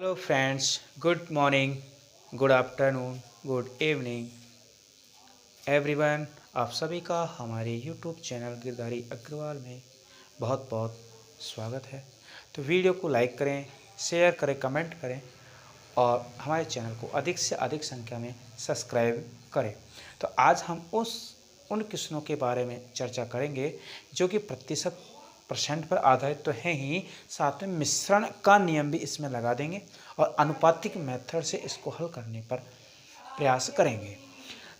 Hello friends, good morning, good afternoon, good evening everyone. आप सभी का हमारे यूट्यूब चैनल गिरधारी अग्रवाल में बहुत बहुत स्वागत है। तो वीडियो को लाइक करें, शेयर करें, कमेंट करें और हमारे चैनल को अधिक से अधिक संख्या में सब्सक्राइब करें। तो आज हम उन किस्मों के बारे में चर्चा करेंगे जो कि प्रतिशत परसेंट पर आधारित तो है ही, साथ में मिश्रण का नियम भी इसमें लगा देंगे और अनुपातिक मेथड से इसको हल करने पर प्रयास करेंगे।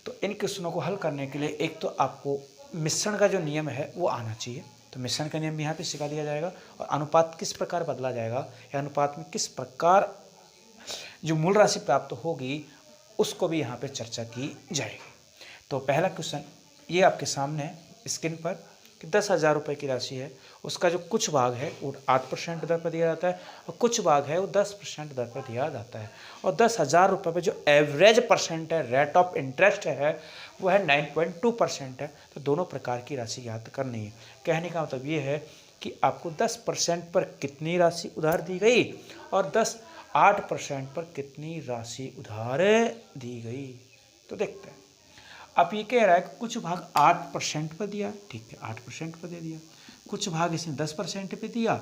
तो इन क्वेश्चनों को हल करने के लिए एक तो आपको मिश्रण का जो नियम है वो आना चाहिए। तो मिश्रण का नियम यहाँ पे सिखा दिया जाएगा और अनुपात किस प्रकार बदला जाएगा या अनुपात में किस प्रकार जो मूल राशि प्राप्त होगी उसको भी यहाँ पे चर्चा की जाएगी। तो पहला क्वेश्चन ये आपके सामने है स्क्रीन पर कि 10,000 रुपये की राशि है, उसका जो कुछ भाग है वो 8% दर पर दिया जाता है और कुछ भाग है वो 10% दर पर दिया जाता है। और 10,000 रुपये पर जो एवरेज परसेंट है, रेट ऑफ इंटरेस्ट है, वो है 9.2% है। तो दोनों प्रकार की राशि याद करनी है। कहने का मतलब ये है कि आपको 10% पर कितनी राशि उधार दी गई और 8% पर कितनी राशि उधार दी गई। तो देखते हैं। अब ये कह रहा है कि कुछ भाग 8% पर दिया, ठीक है, 8% पर दे दिया। कुछ भाग इसने 10% पे दिया,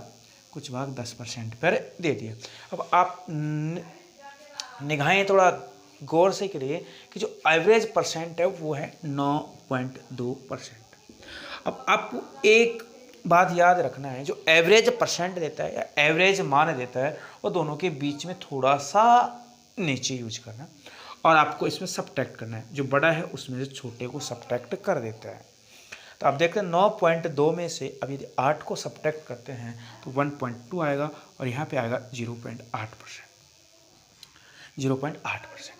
कुछ भाग 10% पर दे दिया। अब आप निगाहें थोड़ा गौर से करिए कि जो एवरेज परसेंट है वो है 9.2%। अब आपको एक बात याद रखना है, जो एवरेज परसेंट देता है या एवरेज मान देता है वो दोनों के बीच में थोड़ा सा नीचे यूज करना और आपको इसमें सब्ट्रैक्ट करना है। जो बड़ा है उसमें से छोटे को सब्ट्रैक्ट कर देता है। तो आप देखते हैं 9.2 में से अब यदि 8 को सब्ट्रैक्ट करते हैं तो 1.2 आएगा और यहाँ पे आएगा 0.8%। 0.8%।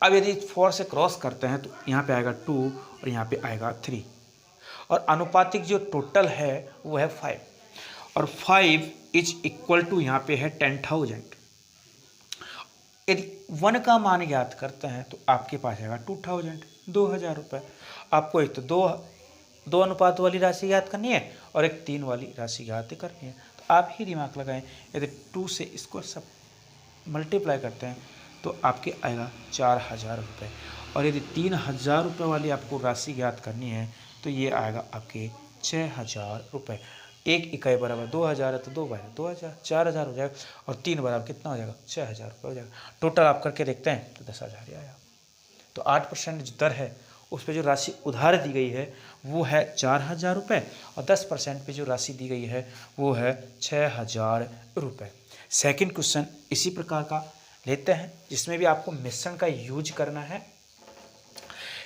अब यदि 4 से क्रॉस करते हैं तो यहाँ पे आएगा 2 और यहाँ पे आएगा 3 और अनुपातिक जो टोटल है वो है 5 और 5 इज इक्वल टू यहाँ पे है 10,000। यदि 1 का मान ज्ञात करते हैं तो आपके पास आएगा 2,000 रुपये। आपको एक तो दो अनुपात वाली राशि ज्ञात करनी है और एक 3 वाली राशि ज्ञात करनी है। तो आप ही दिमाग लगाएं, यदि 2 से इसको सब मल्टीप्लाई करते हैं तो आपके आएगा 4,000 रुपये और यदि 3,000 रुपये वाली आपको राशि ज्ञात करनी है तो ये आएगा आपके 6,000 रुपये। एक इकाई बराबर 2,000 है तो 2 बार 2,000, 4,000 हो जाएगा और 3 बराबर कितना हो जाएगा 6,000 रुपये हो जाएगा। टोटल आप करके देखते हैं तो 10,000 ही आया। तो 8% जो दर है उस पर जो राशि उधार दी गई है वो है 4,000 रुपये और 10% पे जो राशि दी गई है वो है 6,000 रुपये। सेकेंड क्वेश्चन इसी प्रकार का लेते हैं जिसमें भी आपको मिश्रण का यूज करना है।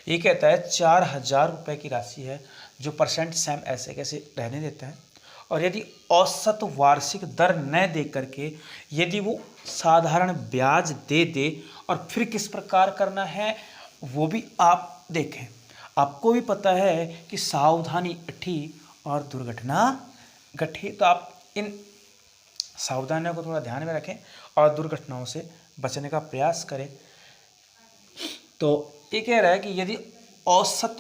ये कहता है 4,000 रुपये की राशि है, जो परसेंट सेम ऐसे कैसे रहने देता है और यदि औसत वार्षिक दर न दे करके यदि वो साधारण ब्याज दे दे और फिर किस प्रकार करना है वो भी आप देखें। आपको भी पता है कि सावधानी अठी और दुर्घटना घटी। तो आप इन सावधानियों को थोड़ा ध्यान में रखें और दुर्घटनाओं से बचने का प्रयास करें। तो ये कह रहा है कि यदि औसत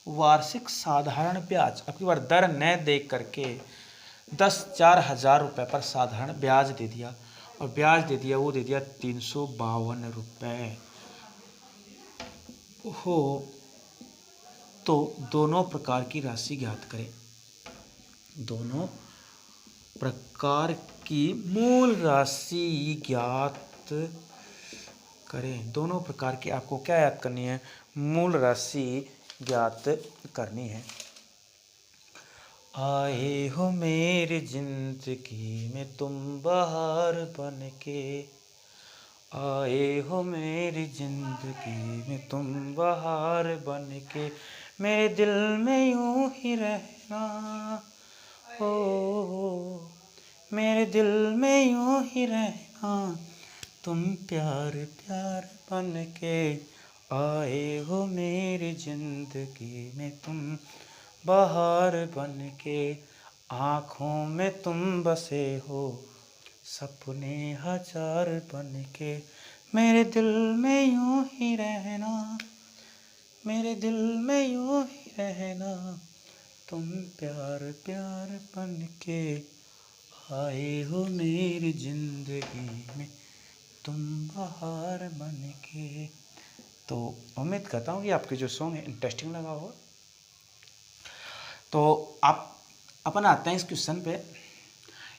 वार्षिक साधारण ब्याज आपकी बार दर न दे करके 4,000 रुपये पर साधारण ब्याज दे दिया और ब्याज दे दिया वो दे दिया 352 रुपये हो, तो दोनों प्रकार की राशि ज्ञात करें। दोनों प्रकार की मूल राशि ज्ञात करें। दोनों प्रकार की आपको क्या याद करनी है, मूल राशि ज्ञात करनी है। आए हो मेरी जिंदगी में तुम बहार बन के, आए हो मेरी जिंदगी में तुम बहार बन के, मेरे दिल में यूं ही रहना हो, मेरे दिल में यूं ही रहना, तुम प्यार प्यार बन के, आए हो मेरी जिंदगी में तुम बहार बन के, आँखों में तुम बसे हो सपने हजार बन के, मेरे दिल में यूं ही रहना, मेरे दिल में यूं ही रहना, तुम प्यार प्यार बन के आए हो मेरी जिंदगी में तुम बाहर बन के। तो उम्मीद करता हूँ कि आपके जो सॉन्ग है इंटरेस्टिंग लगा होगा। तो आप अपन आते हैं इस क्वेश्चन पे।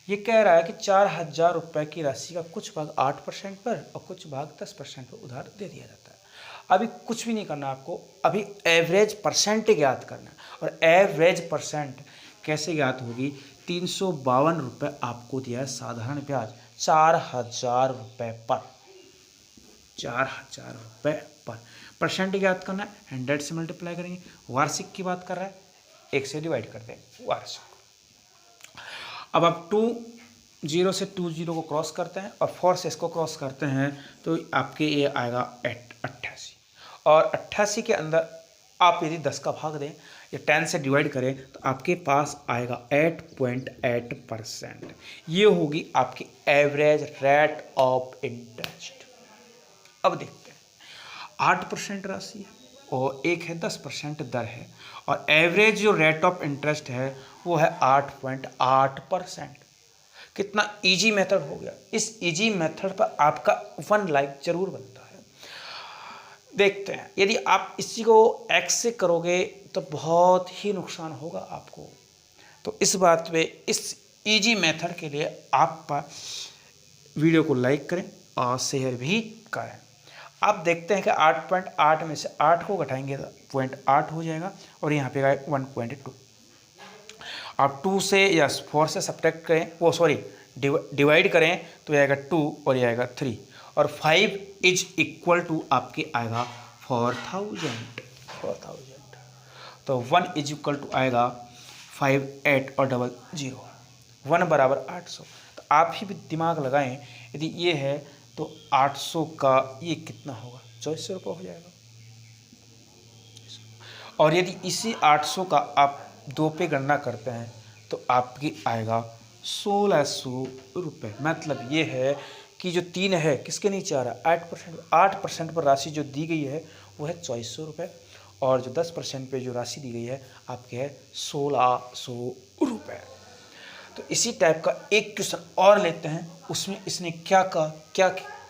ये कह रहा है कि 4,000 रुपये की राशि का कुछ भाग 8% पर और कुछ भाग 10% पर उधार दे दिया जाता है। अभी कुछ भी नहीं करना आपको, अभी एवरेज परसेंट ज्ञात करना है। और एवरेज परसेंट कैसे ज्ञात होगी? 352 रुपये आपको दिया है साधारण ब्याज 4,000 रुपये पर, 4,000 रुपये पर। परसेंट ज्ञात करना है, 100 से मल्टीप्लाई करेंगे। वार्षिक की बात कर रहा है, 1 से डिवाइड कर दें वार्षिक। अब आप 20 से 20 को क्रॉस करते हैं और 4 से इसको क्रॉस करते हैं तो आपके ये आएगा 88। और 88 के अंदर आप यदि 10 का भाग दें या 10 से डिवाइड करें तो आपके पास आएगा 8.8%। ये होगी आपकी एवरेज रेट ऑफ इंटरेस्ट। अब देखते हैं, 8% राशि है और एक है 10% दर है और एवरेज जो रेट ऑफ इंटरेस्ट है वो है 8.8%। कितना इजी मेथड हो गया। इस इजी मेथड पर आपका 1 लाइक जरूर बनता है। देखते हैं, यदि आप इसी को x से करोगे तो बहुत ही नुकसान होगा आपको। तो इस बात पे, इस इजी मेथड के लिए आप वीडियो को लाइक करें और शेयर भी करें। आप देखते हैं कि 8.8 में से 8 को घटाएंगे तो 0.8 हो जाएगा और यहाँ पे आएगा 1.2। आप 2 से या 4 से सब्ट्रैक्ट करें, वो सॉरी डिवाइड करें तो ये आएगा 2 और ये आएगा 3 और 5 इज इक्वल टू आपके आएगा 4,000। तो 1 इज इक्वल टू आएगा 5 8 और 00, 1 बराबर 800। तो आप ही भी दिमाग लगाएं, यदि ये है तो 800 का ये कितना होगा? 2400 रुपये हो जाएगा। और यदि इसी 800 का आप 2 पे गणना करते हैं तो आपकी आएगा 1600 रुपये। मतलब ये है कि जो 3 है किसके नीचे आ रहा है? 8% पर राशि जो दी गई है वो है 2400 रुपये और जो 10% पे जो राशि दी गई है आपके है 1600 रुपये। तो इसी टाइप का एक क्वेश्चन और लेते हैं। उसमें इसने क्या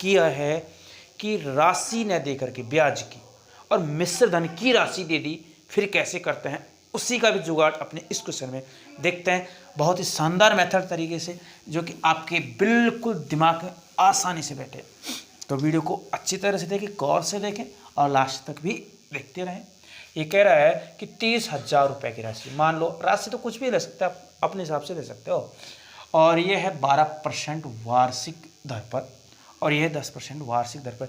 किया है कि राशि न दे करके ब्याज की और मिश्र धन की राशि दे दी। फिर कैसे करते हैं उसी का भी जुगाड़ अपने इस क्वेश्चन में देखते हैं, बहुत ही शानदार मेथड तरीके से, जो कि आपके बिल्कुल दिमाग में आसानी से बैठे। तो वीडियो को अच्छी तरह से देखें, गौर से देखें और लास्ट तक भी देखते रहें। ये कह रहा है कि 30,000 रुपये की राशि, मान लो राशि तो कुछ भी ले सकते हैं, आप अपने हिसाब से दे सकते हो, और ये है 12% वार्षिक दर पर और ये है 10% वार्षिक दर पर।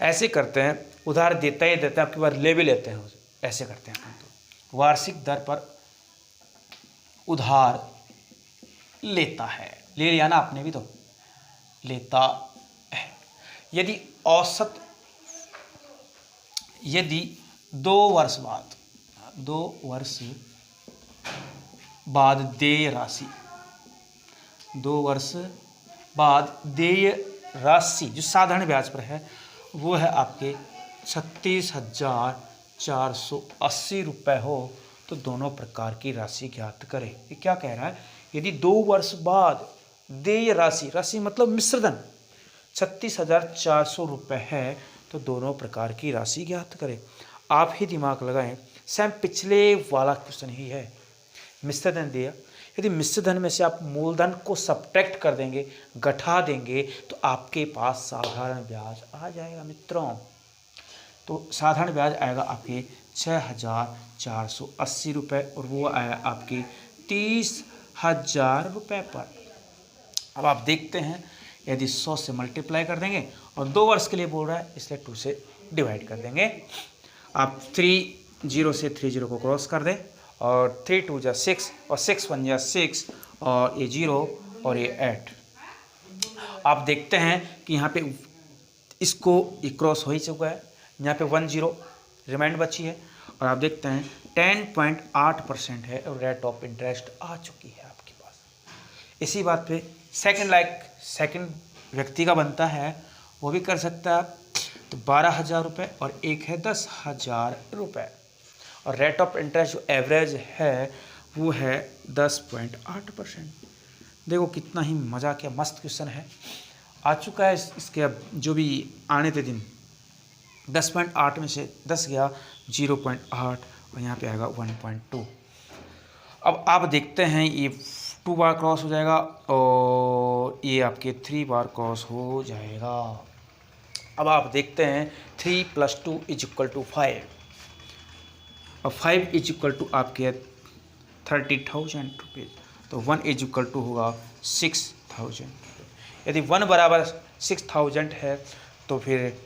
ऐसे करते हैं, उधार देता ही देता है, आपकी बार ले भी लेते हैं, ऐसे करते हैं। तो वार्षिक दर पर उधार लेता है, ले लिया ना आपने भी, तो लेता है। यदि औसत, यदि 2 वर्ष बाद देय राशि, 2 वर्ष बाद देय राशि जो साधारण ब्याज पर है वो है आपके 36,480 रुपये हो तो दोनों प्रकार की राशि ज्ञात करें। ये क्या कह रहा है? यदि 2 वर्ष बाद देय राशि मतलब मिश्रधन 36,400 रुपये है तो दोनों प्रकार की राशि ज्ञात करें। आप ही दिमाग लगाएं, सेम पिछले वाला क्वेश्चन ही है। मिश्रधन दिया, यदि मिश्रधन में से आप मूलधन को सब्ट्रैक्ट कर देंगे, घटा देंगे, तो आपके पास साधारण ब्याज आ जाएगा मित्रों। तो साधारण ब्याज आएगा आपके 6,480 रुपये और वो आया आपके 30,000 रुपये पर। अब आप देखते हैं, यदि 100 से मल्टीप्लाई कर देंगे और 2 वर्ष के लिए बोल रहा है इसलिए 2 से डिवाइड कर देंगे। आप 30 से 30 को क्रॉस कर दें और 3 2 जा 6 और 6 1 जा 6 और ये 0 और ये 8। आप देखते हैं कि यहाँ पे इसको ये क्रॉस हो ही चुका है, यहाँ पे 10 रिमाइंड बची है और आप देखते हैं 10.8% है और रेट ऑफ इंटरेस्ट आ चुकी है आपके पास। इसी बात पे सेकंड व्यक्ति का बनता है, वो भी कर सकता है आप। तो 12,000 रुपये और एक है 10,000 रुपये और रेट ऑफ इंटरेस्ट जो एवरेज है वो है 10.8%। देखो कितना ही मज़ा, क्या मस्त क्वेश्चन है। आ चुका है इसके अब जो भी आने थे दिन। 10.8 में से 10 गया 0.8 और यहाँ पे आएगा 1.2। अब आप देखते हैं ये 2 बार क्रॉस हो जाएगा और ये आपके 3 बार क्रॉस हो जाएगा। अब आप देखते हैं 3 + 2 = 5 और 5 = आपके 30,000 रुपीज़। तो 1 = होगा 6,000। यदि 1 बराबर 6,000 है तो फिर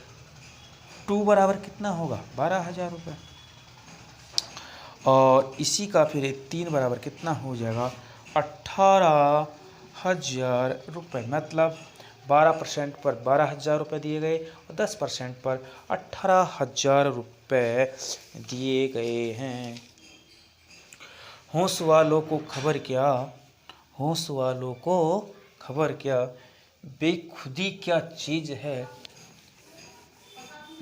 2 बराबर कितना होगा 12,000 रुपये। और इसी का फिर 3 बराबर कितना हो जाएगा 18,000 रुपये। मतलब 12% पर 12,000 रुपये दिए गए और 10% पर 18,000 रुपये दिए गए हैं। होश वालों को खबर क्या, होश वालों को खबर क्या, बेखुदी क्या चीज़ है,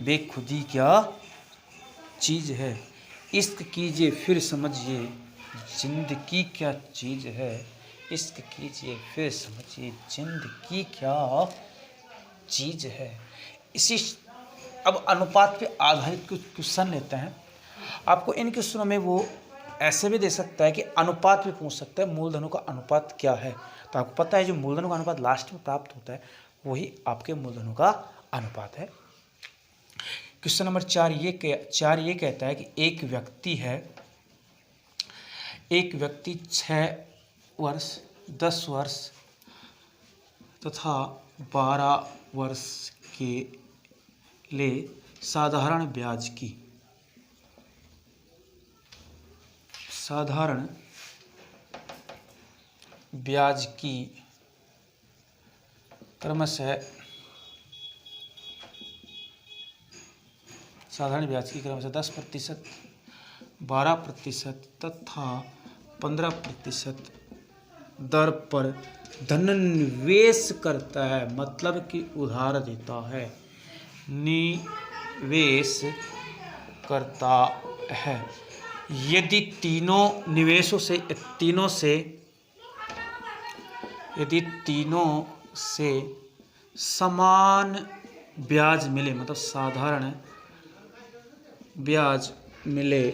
बेखुदी क्या चीज़ है, इश्क कीजिए फिर समझिए जिंदगी क्या चीज़ है, इश्क कीजिए फिर समझिए जिंदगी क्या चीज़ है। इसी अब अनुपात पे आधारित कुछ क्वेश्चन लेते हैं। आपको इन क्वेश्चनों में वो ऐसे भी दे सकता है कि अनुपात भी पूछ सकता है, मूलधनों का अनुपात क्या है। तो आपको पता है जो मूलधनों का अनुपात लास्ट में प्राप्त होता है वही आपके मूलधनों का अनुपात है। क्वेश्चन नंबर 4 ये कहता है कि एक व्यक्ति है, एक व्यक्ति 6 वर्ष 10 वर्ष तथा 12 वर्ष के लिए साधारण ब्याज की क्रमशः साधारण ब्याज की क्रमशः 10%, 12% तथा 15% दर पर धन निवेश करता है, मतलब कि उधार देता है, निवेश करता है। यदि तीनों से समान ब्याज मिले, मतलब साधारण ब्याज मिले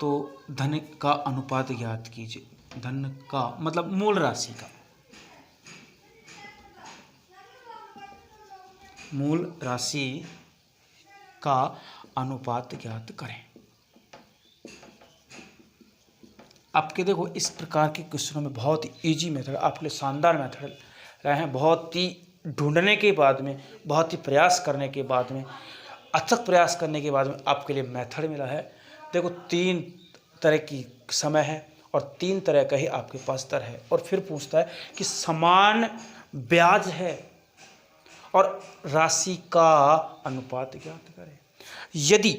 तो धन का अनुपात ज्ञात कीजिए। धन का मतलब मूल राशि का, मूल राशि का अनुपात ज्ञात करें। आपके देखो इस प्रकार के क्वेश्चनों में बहुत ही ईजी मेथड, आपके लिए शानदार मेथड रहे हैं। बहुत ही ढूंढने के बाद में, बहुत ही प्रयास करने के बाद में, अथक प्रयास करने के बाद में आपके लिए मेथड मिला है। देखो 3 तरह की समय है और 3 तरह का ही आपके पास दर है। और फिर पूछता है कि समान ब्याज है और राशि का अनुपात ज्ञात करें। यदि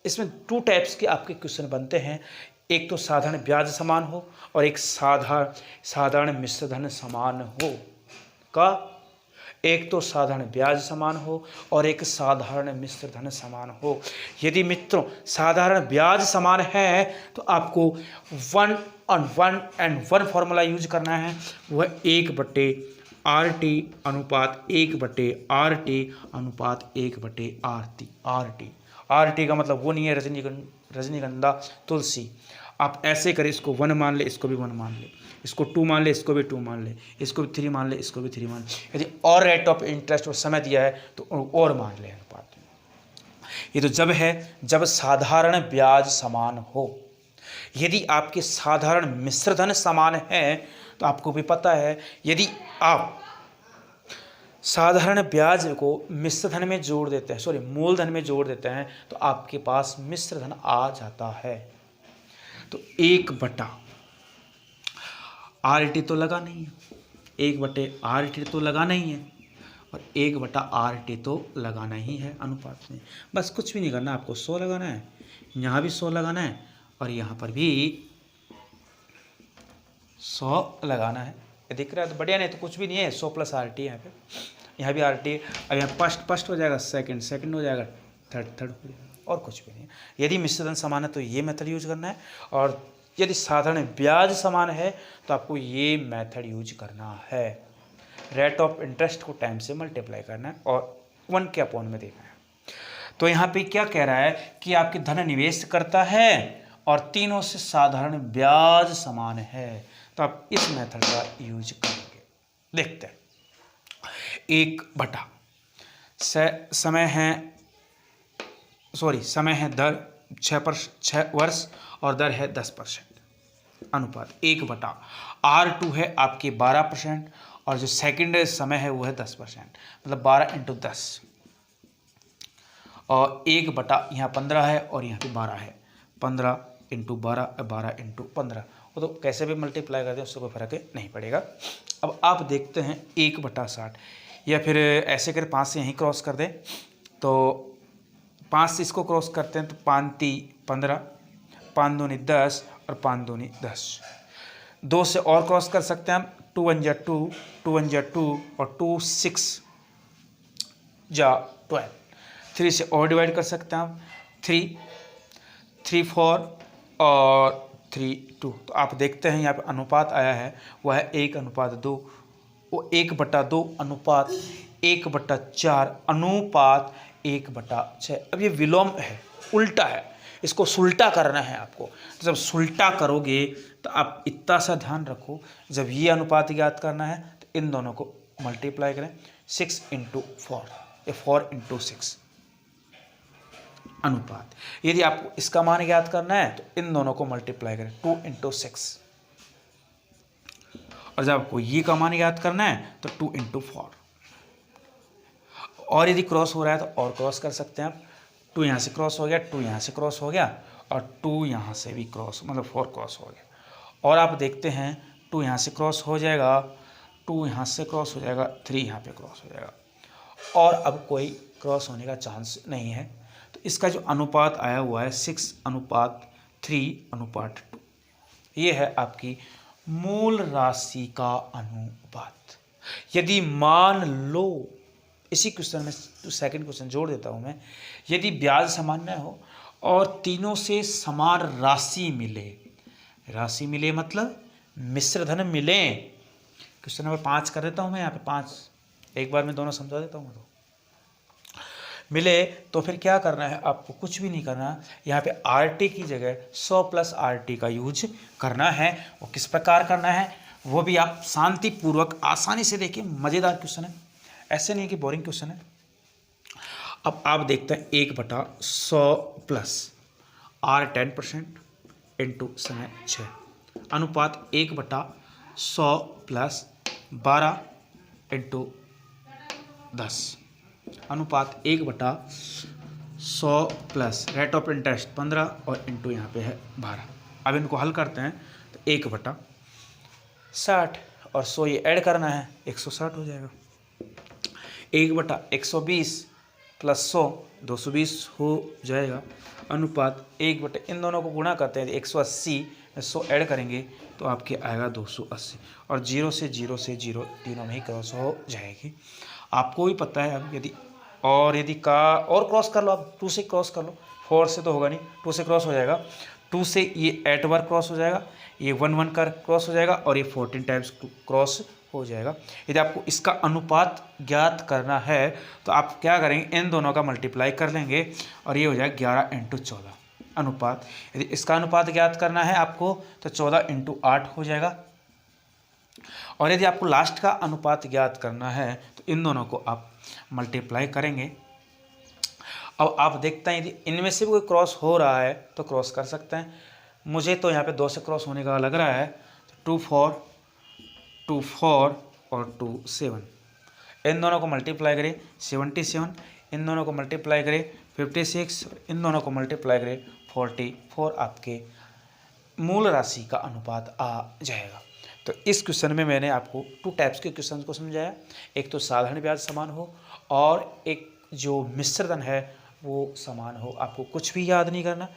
इसमें 2 टाइप्स के आपके क्वेश्चन बनते हैं, एक तो साधारण ब्याज समान हो और एक साधारण मिश्र धन समान हो का, एक तो साधारण ब्याज समान हो और एक साधारण मिश्र धन समान हो। यदि मित्रों साधारण ब्याज समान है तो आपको 1:1 फॉर्मूला यूज करना है, वह 1/RT अनुपात 1/RT अनुपात 1/RT। RT का मतलब वो नहीं है रजनीगंधा तुलसी। आप ऐसे करें, इसको 1 मान ले, इसको भी 1 मान ले, इसको 2 मान ले, इसको भी 2 मान ले, इसको भी 3 मान ले, इसको भी 3 मान ले। यदि और रेट ऑफ इंटरेस्ट और समय दिया है तो और मान ले अनुपात। ये तो जब है जब साधारण ब्याज समान हो। यदि आपके साधारण मिश्र धन समान है तो आपको भी पता है, यदि आप साधारण ब्याज को मिश्र धन में जोड़ देते हैं, मूलधन में जोड़ देते हैं, तो आपके पास मिश्र धन आ जाता है। तो 1/RT तो लगा नहीं है, 1/RT तो लगा नहीं है और 1/RT तो लगाना ही है अनुपात में। बस कुछ भी नहीं करना, आपको 100 लगाना है, यहाँ भी 100 लगाना है और यहाँ पर भी 100 लगाना है। दिख रहा है तो बढ़िया, नहीं तो कुछ भी नहीं है। 100 + RT यहाँ पे, यहाँ भी RT। अब यहाँ फर्स्ट हो जाएगा, सेकंड हो जाएगा, थर्ड हो जाएगा, और कुछ भी नहीं है। यदि मिश्र धन समान है तो ये मेथड यूज करना है और यदि साधारण ब्याज समान है तो आपको ये मेथड यूज करना है। रेट ऑफ इंटरेस्ट को टाइम से मल्टीप्लाई करना है और 1 के अपॉन में देना है। तो यहाँ पे क्या कह रहा है कि आपके धन निवेश करता है और तीनों से साधारण ब्याज समान है, तो आप इस मेथड का यूज करेंगे। देखते हैं। 1 बटा समय है दर 6 वर्ष और दर है 10%। अनुपात 1 बटा R2 है आपके 12% और जो सेकंड समय है वो है 10%, मतलब 12 × 10 और 1 बटा यहाँ 15 है और यहाँ पे 12 है। 15 × 12 12 × 15, वो तो कैसे भी मल्टीप्लाई करते हैं उससे कोई फर्क नहीं पड़ेगा। अब आप देखते हैं 1 बटा 60, या फिर ऐसे कर 5 से यहीं क्रॉस कर दें, तो 5 से इसको क्रॉस करते हैं तो 5 × 3 = 15, 5 दूनी 10 और 5 दूनी 10। 2 से और क्रॉस कर सकते हैं हम, 2 × 1 = 2, 2 × 1 = 2 और 2 6 × 12। 3 से और डिवाइड कर सकते हैं हम, 3 4 और 3 2। तो आप देखते हैं यहाँ पे अनुपात आया है वह है 1:2, वो 1/2 अनुपात 1/4 अनुपात 1/6। अब ये विलोम है, उल्टा है, इसको सुल्टा करना है आपको। तो जब सुल्टा करोगे तो आप इतना सा ध्यान रखो, जब ये अनुपात ज्ञात करना है तो इन दोनों को मल्टीप्लाई करें। 6 × 4 या 4 × 6 अनुपात। यदि आपको इसका मान ज्ञात करना है तो इन दोनों को मल्टीप्लाई करें, 2 × 6। और जब आपको ये का मान ज्ञात करना है तो 2 × 4। और यदि क्रॉस हो रहा है तो और क्रॉस कर सकते हैं आप। 2 यहाँ से क्रॉस हो गया, 2 यहाँ से क्रॉस हो गया और 2 यहाँ से भी क्रॉस, मतलब 4 क्रॉस हो गया। और आप देखते हैं 2 यहाँ से क्रॉस हो जाएगा, 2 यहाँ से क्रॉस हो जाएगा, 3 यहाँ पे क्रॉस हो जाएगा और अब कोई क्रॉस होने का चांस नहीं है। तो इसका जो अनुपात आया हुआ है 6:3:2, ये है आपकी मूल राशि का अनुपात। यदि मान लो, इसी क्वेश्चन में सेकंड क्वेश्चन जोड़ देता हूं मैं, यदि ब्याज सामान्य हो और तीनों से समान राशि मिले मतलब मिश्र धन मिले। क्वेश्चन नंबर 5 कर देता हूं मैं, यहाँ पे 5 एक बार में दोनों समझा देता हूं। तो मिले तो फिर क्या करना है आपको, कुछ भी नहीं करना। यहाँ पे RT की जगह 100 + RT का यूज करना है। वो किस प्रकार करना है वो भी आप शांतिपूर्वक आसानी से देखिए, मज़ेदार क्वेश्चन है, ऐसे नहीं कि बोरिंग क्वेश्चन है। अब आप देखते हैं 1/100 + R 10% × समय 6 अनुपात 1/100 + 12 × 10 अनुपात 1/100 + रेट ऑफ इंटरेस्ट 15 और इंटू यहाँ पे है 12। अब इनको हल करते हैं तो 1/60 और 100 ये ऐड करना है, 160 हो जाएगा। 1/120 + 100 220 हो जाएगा। अनुपात 1/ इन दोनों को गुणा करते हैं 180 में 100 ऐड करेंगे तो आपके आएगा 280 और 0 से 0 से 0 तीनों में ही क्रॉस हो जाएगी। आपको भी पता है। अब यदि और क्रॉस कर लो, आप 2 से क्रॉस कर लो, 4 से तो होगा नहीं, 2 से क्रॉस हो जाएगा। 2 से ये 8 बार क्रॉस हो जाएगा, ये 1 1 का क्रॉस हो जाएगा और ये 14 टाइम्स क्रॉस हो जाएगा। यदि आपको इसका अनुपात ज्ञात करना है तो आप क्या करेंगे, इन दोनों का मल्टीप्लाई कर लेंगे और ये हो जाएगा 11 × 14 अनुपात। यदि इसका अनुपात ज्ञात करना है आपको तो 14 × 8 हो जाएगा। और यदि आपको लास्ट का अनुपात ज्ञात करना है तो इन दोनों को आप मल्टीप्लाई करेंगे। अब आप देखते हैं यदि इनमें से भी कोई क्रॉस हो रहा है तो क्रॉस कर सकते हैं। मुझे तो यहाँ पे 2 से क्रॉस होने का लग रहा है, तो 2 4 और 2 7, इन दोनों को मल्टीप्लाई करें 77, इन दोनों को मल्टीप्लाई करें 56, इन दोनों को मल्टीप्लाई करें 44, आपके मूल राशि का अनुपात आ जाएगा। तो इस क्वेश्चन में मैंने आपको 2 टाइप्स के क्वेश्चन को समझाया। एक तो साधारण ब्याज समान हो और एक जो मिश्र धन है वो समान हो। आपको कुछ भी याद नहीं करना,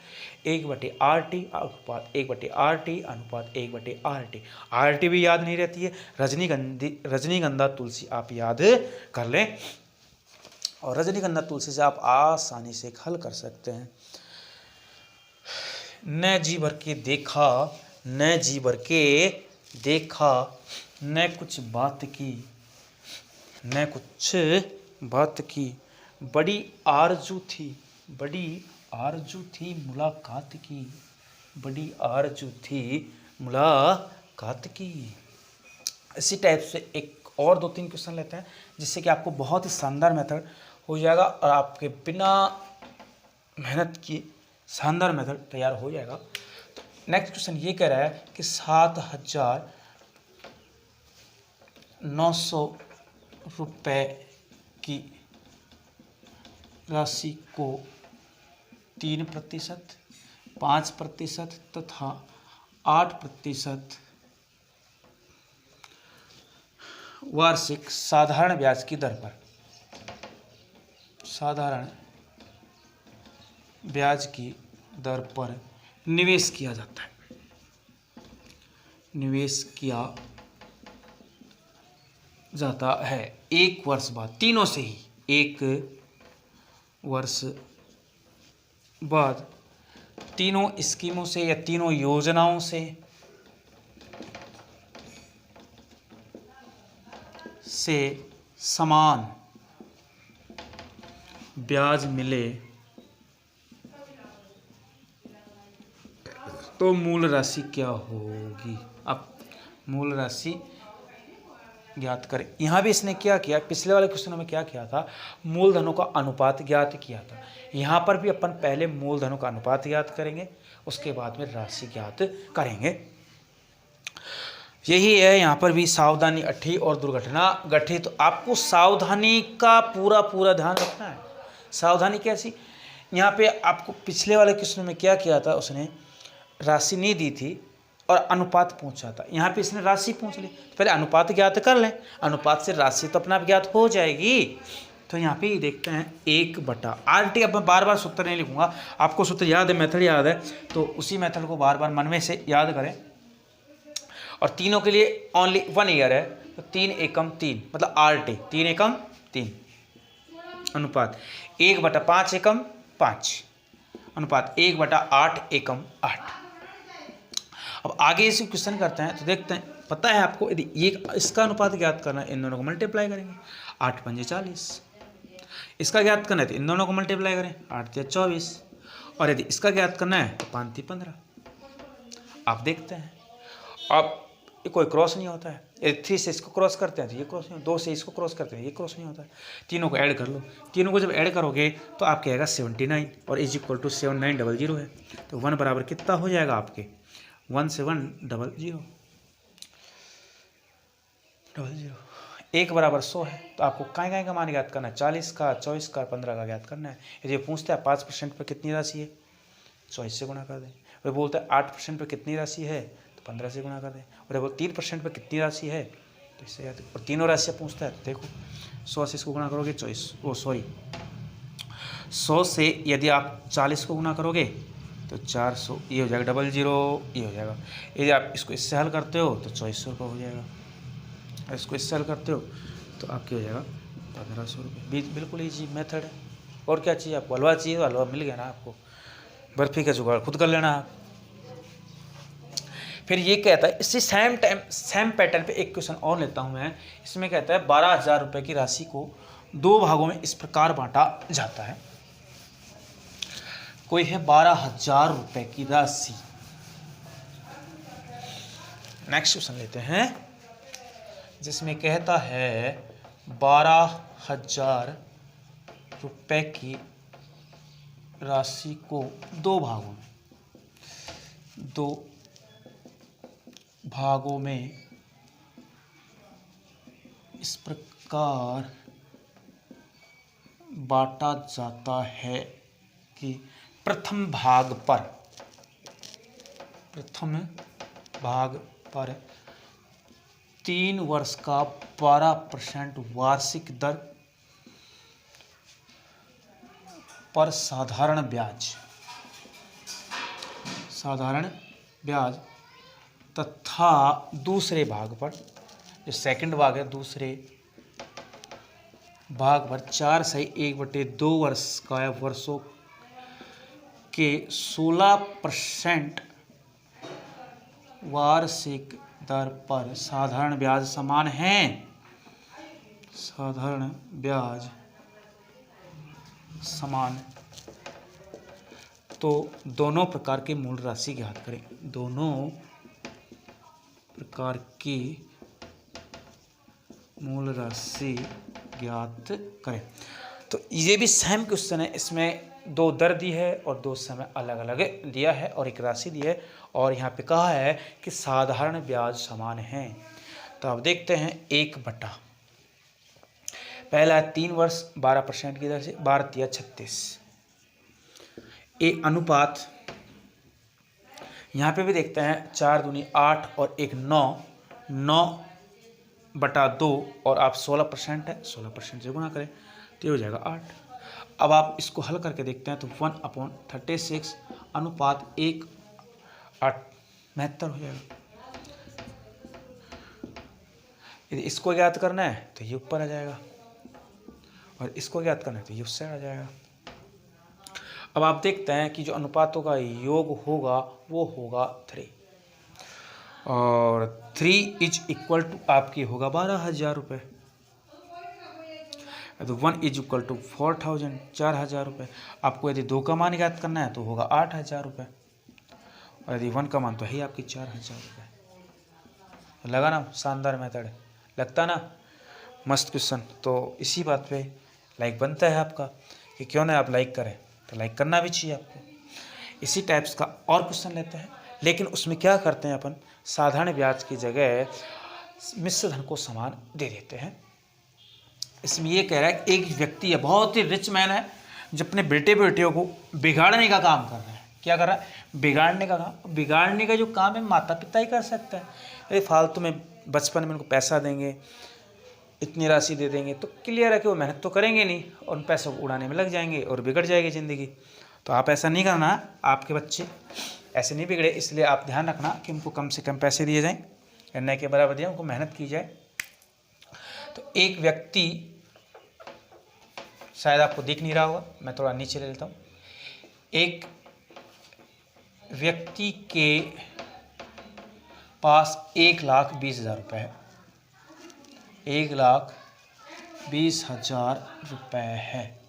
1/RT अनुपात 1/RT अनुपात 1/RT। RT भी याद नहीं रहती है, रजनीगंधा तुलसी आप याद कर लें और रजनीगंधा तुलसी से आप आसानी से हल कर सकते हैं। न जी भर के देखा न जी भर के देखा, न कुछ बात की, न कुछ बात की, बड़ी आरजू थी, बड़ी आरजू थी मुलाकात की, बड़ी आरजू थी मुलाकात की। इसी टाइप से एक और 2-3 क्वेश्चन लेते हैं, जिससे कि आपको बहुत ही शानदार मेथड हो जाएगा और आपके बिना मेहनत किए शानदार मेथड तैयार हो जाएगा। तो नेक्स्ट क्वेश्चन ये कह रहा है कि 7,900 रुपये की राशि को 3%, 5% तथा 8% वार्षिक साधारण ब्याज की दर पर, साधारण ब्याज की दर पर निवेश किया जाता है, निवेश किया जाता है 1 वर्ष बाद, तीनों से ही 1 वर्ष बाद, तीनों स्कीमों से या तीनों योजनाओं से समान ब्याज मिले तो मूल राशि क्या होगी। अब मूल राशि ज्ञात करें। यहाँ भी इसने क्या किया, पिछले वाले क्वेश्चन में क्या किया था, मूलधनों का अनुपात ज्ञात किया था। यहाँ पर भी अपन पहले मूलधनों का अनुपात ज्ञात करेंगे, उसके बाद में राशि ज्ञात करेंगे। यही है यहाँ पर भी सावधानी अठी और दुर्घटना गठी। तो आपको सावधानी का पूरा ध्यान रखना है। सावधानी कैसी, यहाँ पे आपको पिछले वाले क्वेश्चन में क्या किया था, उसने राशि नहीं दी थी और अनुपात पूछा था। यहाँ पे इसने राशि पूछ ली, तो पहले अनुपात ज्ञात कर लें, अनुपात से राशि तो अपना ज्ञात हो जाएगी। तो यहाँ पे देखते हैं 1/RT। अब मैं बार बार सूत्र नहीं लिखूंगा, आपको सूत्र याद है, मेथड याद है, तो उसी मेथड को बार बार मन में से याद करें। और तीनों के लिए ओनली 1 ईयर है, तो 3 एकम 3 मतलब RT, 3 एकम 3 अनुपात 1/5 एकम 5 अनुपात 1/8 एकम 8। अब आगे इसे क्वेश्चन करते हैं, तो देखते हैं, पता है आपको, यदि ये इसका अनुपात ज्ञात करना है, इन दोनों को मल्टीप्लाई करेंगे, 8 पंजे 40। इसका ज्ञात करना है तो इन दोनों को मल्टीप्लाई करें, 8 तिया 24। और यदि इसका ज्ञात करना है तो 5 तिया 15। आप देखते हैं, अब ये कोई क्रॉस नहीं होता है। यदि 3 से इसको क्रॉस करते हैं तो ये क्रॉस नहीं होता, 2 से इसको क्रॉस करते हैं ये क्रॉस नहीं होता है। तीनों को ऐड कर लो, तीनों को जब ऐड करोगे तो आपके आएगा 79 और इज इक्वल टू 7900 है। तो 1 बराबर कितना हो जाएगा आपके, 1 से 1 00 00। 1 बराबर 100 है, तो आपको काय का मान ज्ञात करना है, 40 का, 24 का, 15 का ज्ञात करना है। यदि पूछता है 5% पर कितनी राशि है, 24 से गुणा कर दें। वह बोलता है 8% पर कितनी राशि है, तो 15 से गुणा कर दें। और वो 3% पर कितनी राशि है, तो इससे याद, और तीनों राशियाँ पूछता है, तो देखो 100 से इसको गुणा करोगे 100 से यदि आप 40 को गुणा करोगे तो 400, ये हो जाएगा 00, ये हो जाएगा। यदि आप इसको इससे हल करते हो तो 2400 रुपये हो जाएगा, और इसको इससे हल करते हो तो आपके हो जाएगा 1500 रुपये। बिल्कुल ईजी मेथड है। और क्या चाहिए आपको, हलवा चाहिए तो हलवा मिल गया ना आपको, बर्फ़ी का जुगाड़ खुद कर लेना आप। फिर ये कहता है, इसी सेम पैटर्न पे एक क्वेश्चन और लेता हूँ मैं। इसमें कहता है 12,000 रुपये की राशि को 2 भागों में इस प्रकार बांटा जाता है। कोई है 12,000 रुपये की राशि। नेक्स्ट क्वेश्चन लेते हैं, जिसमें कहता है 12,000 रुपये की राशि को 2 भागों में इस प्रकार बांटा जाता है कि प्रथम भाग पर 3 वर्ष का 12% वार्षिक दर पर साधारण ब्याज तथा दूसरे भाग पर, जो सेकंड भाग है, दूसरे भाग पर 4 से 1/2 वर्ष का या वर्षों के 16% वार्षिक दर पर साधारण ब्याज समान है। साधारण ब्याज समान, तो दोनों प्रकार के मूल राशि ज्ञात करें। दोनों प्रकार की मूल राशि ज्ञात करें। तो ये भी सेम क्वेश्चन है, इसमें दो दर दी है और दो समय अलग अलग दिया है और एक राशि दी है, और यहाँ पे कहा है कि साधारण ब्याज समान है। तो अब देखते हैं 1/, पहला है 3 वर्ष 12% की दर से, 12 × 36, एक अनुपात, यहाँ पे भी देखते हैं 4 दूनी 8 और 1 9, 9/2 और आप 16% है, 16% से गुणा करें तो ये हो जाएगा 8। अब आप इसको हल करके देखते हैं तो 1/36 अनुपात 1/8 72 हो जाएगा। यदि इसको ज्ञात करना है तो ये ऊपर आ जाएगा और इसको ज्ञात करना है तो ये उससे आ जाएगा। अब आप देखते हैं कि जो अनुपातों का योग होगा वो होगा 3, और 3 = आपकी होगा 12,000 रुपये। तो 1 = 4,000, 4,000 रुपये। आपको यदि 2 का मान ज्ञात करना है तो होगा 8,000 रुपये, और यदि 1 का मान तो है ही आपकी 4,000 रुपये। लगा ना शानदार मेथड, लगता ना मस्त क्वेश्चन। तो इसी बात पे लाइक बनता है आपका कि क्यों ना आप लाइक करें, तो लाइक करना भी चाहिए आपको। इसी टाइप्स का और क्वेश्चन लेते हैं, लेकिन उसमें क्या करते हैं अपन, साधारण ब्याज की जगह मिश्र धन को समान दे देते हैं। इसमें ये कह रहा है कि एक व्यक्ति है, बहुत ही रिच मैन है, जो अपने बेटे बेटियों को बिगाड़ने का काम कर रहा है। क्या कर रहा है? बिगाड़ने का काम। बिगाड़ने का जो काम है माता पिता ही कर सकते हैं। अरे फालतू में बचपन में उनको पैसा देंगे, इतनी राशि दे देंगे, तो क्लियर है कि वो मेहनत तो करेंगे नहीं और उन पैसों को उड़ाने में लग जाएंगे और बिगड़ जाएगी ज़िंदगी। तो आप ऐसा नहीं करना, आपके बच्चे ऐसे नहीं बिगड़े, इसलिए आप ध्यान रखना कि उनको कम से कम पैसे दिए जाएं, न के बराबर दिए, उनको मेहनत की जाए। तो एक व्यक्ति, शायद आपको दिख नहीं रहा होगा, मैं थोड़ा नीचे ले लेता हूँ। एक व्यक्ति के पास 1,20,000 रुपये है, 1,20,000 रुपये है,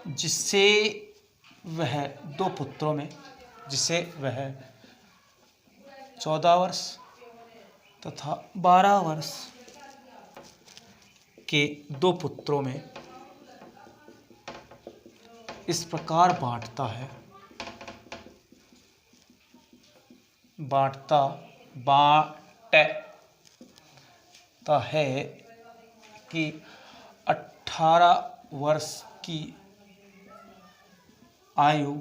जिससे वह 2 पुत्रों में, जिसे वह 14 वर्ष तथा 12 वर्ष के 2 पुत्रों में इस प्रकार बांटता है कि 18 वर्ष की आयु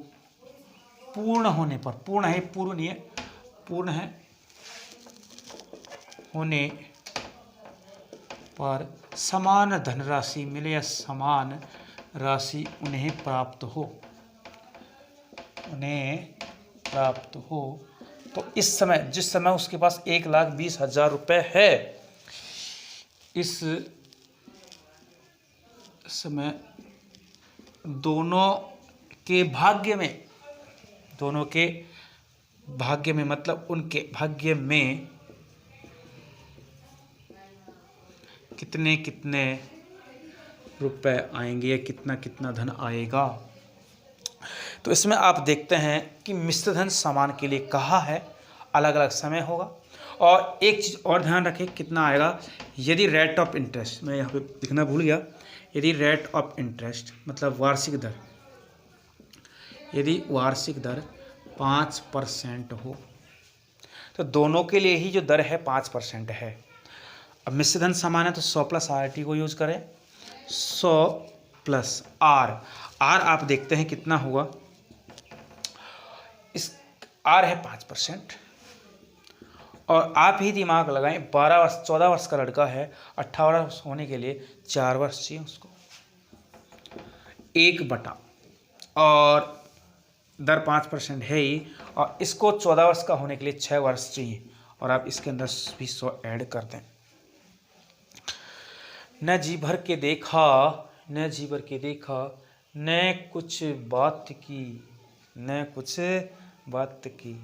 पूर्ण होने पर, पूर्ण है, पूर्ण नहीं है, पूर्ण है होने पर समान धनराशि मिले या समान राशि उन्हें प्राप्त हो, तो इस समय, जिस समय उसके पास 1,20,000 रुपये है, इस समय दोनों के भाग्य में मतलब उनके भाग्य में कितने कितने रुपए आएंगे या कितना कितना धन आएगा। तो इसमें आप देखते हैं कि मिश्र धन समान के लिए कहा है, अलग अलग समय होगा। और एक चीज़ और ध्यान रखें, कितना आएगा, यदि रेट ऑफ इंटरेस्ट, मैं यहाँ पे लिखना भूल गया, यदि रेट ऑफ इंटरेस्ट मतलब वार्षिक दर, यदि वार्षिक दर 5% हो, तो दोनों के लिए ही जो दर है 5% है। अब मिश्र धन समान है तो 100 + RT को यूज करें, 100 + R। आप देखते हैं कितना हुआ, इस R है 5%, और आप ही दिमाग लगाएं, 14 वर्ष का लड़का है, 18 वर्ष होने के लिए 4 वर्ष चाहिए उसको, 1/, और दर 5% है ही, और इसको 14 वर्ष का होने के लिए 6 वर्ष चाहिए, और आप इसके अंदर भी 100 ऐड कर दें। न जी भर के देखा, न कुछ बात की,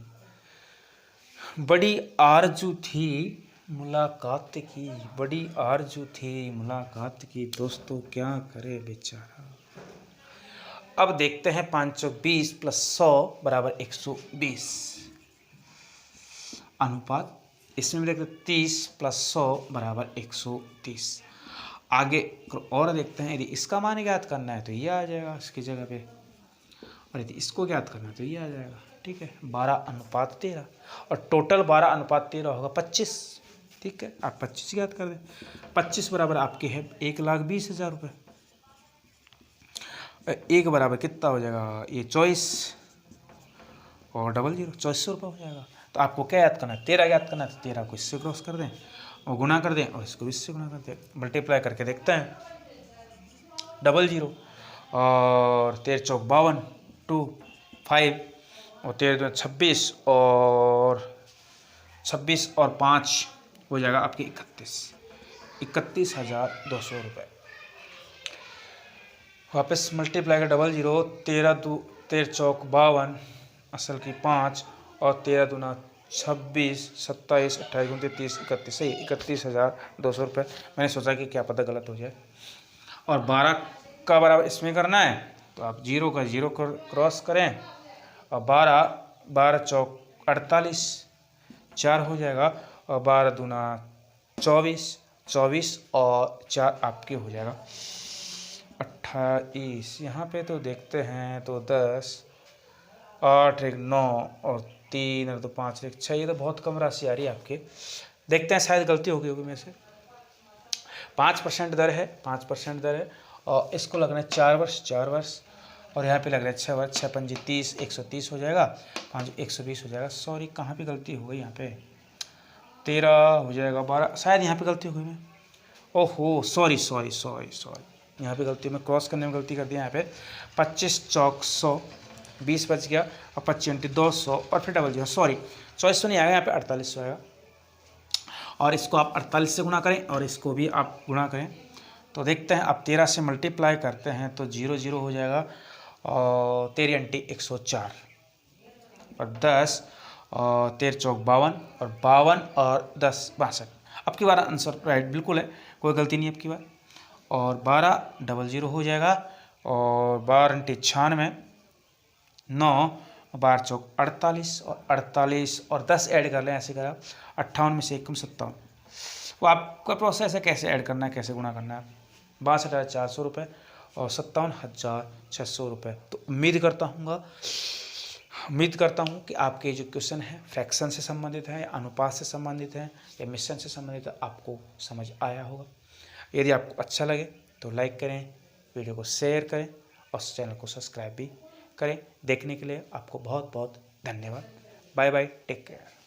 बड़ी आरजू थी मुलाकात की, बड़ी आरजू थी मुलाकात की, दोस्तों क्या करे बेचारा। अब देखते हैं 520 प्लस 100 बराबर 120 अनुपात। इसमें देखते हैं 30 प्लस 100 बराबर 130। आगे और देखते हैं, यदि इसका मान ज्ञात करना है तो ये आ जाएगा इसकी जगह पे, और यदि इसको ज्ञात करना है तो ये आ जाएगा। ठीक है, 12:13 और टोटल 12:13 होगा 25। ठीक है, आप 25 ज्ञात कर दें। 25 बराबर आपके है 1,20,000 रुपये। एक बराबर कितना हो जाएगा, ये 24 और 00 2400 रुपये हो जाएगा। तो आपको क्या याद करना है, 13 याद करना है, तो 13 को इससे क्रॉस कर दें और गुना कर दें, और इसको इससे गुना कर दें, मल्टीप्लाई करके देखते हैं। 00 और 13 चौक 52 2 5 और 13 26 और 5 हो जाएगा आपके 31,200 रुपये। वापस मल्टीप्लाई कर 00 13 चौक 52 असल की 5 और 13 दूना 26 27 28 29 30 31 सही 31,200 रुपये। मैंने सोचा कि क्या पता गलत हो जाए। और 12 का बराबर इसमें करना है, तो आप 0 का 0 क्रॉस करें और 12 चौक 48 4 हो जाएगा, और 12 दूना 24 और 4 आपके हो जाएगा 28। यहाँ पे तो देखते हैं तो 10 8 1 9 और 3 और 2 5 1 6, ये तो बहुत कम राशि आ रही है आपके। देखते हैं शायद गलती हो गई होगी में से। 5% दर है, 5% दर है, और इसको लगना है 4 वर्ष, और यहाँ पे लग रहा है 6 वर्ष। 6 पंजी 30 130 हो जाएगा, 5 120 हो जाएगा। सॉरी कहाँ पे गलती हो गई, यहाँ पे 13 हो जाएगा 12, शायद यहाँ पे गलती हो गई मैं। ओहो सॉरी, यहाँ पे गलती, मैं क्रॉस करने में गलती कर दिया। यहाँ पे 25 चौक 100 20 बच गया, और 25 200 और फिर 00 सॉरी 2400 नहीं आएगा, यहाँ पे 4800 आएगा। और इसको आप 48 से गुणा करें और इसको भी आप गुणा करें, तो देखते हैं आप 13 से मल्टीप्लाई करते हैं तो 00 हो जाएगा, और 13 × 104 और 10 और 13 चौक 52 और 52 और 10 62। अब की बार आंसर राइट बिल्कुल है, कोई गलती नहीं अब की बार। और 12 00 हो जाएगा, और 12 × 96 9, 12 चौक 48 और 48 और 10 ऐड कर लें, ऐसे करा 58 में से 1 कम 57। वो आपका प्रोसेस है कैसे ऐड करना है, कैसे गुणा करना है। 62,400 रुपये और 57,600 रुपये। तो उम्मीद करता हूँ कि आपके जो क्वेश्चन है फ्रैक्शन से संबंधित है, या अनुपात से संबंधित है, या मिश्रण से संबंधित है, आपको समझ आया होगा। यदि आपको अच्छा लगे तो लाइक करें, वीडियो को शेयर करें और चैनल को सब्सक्राइब भी करें। देखने के लिए आपको बहुत बहुत धन्यवाद। Bye bye, take care.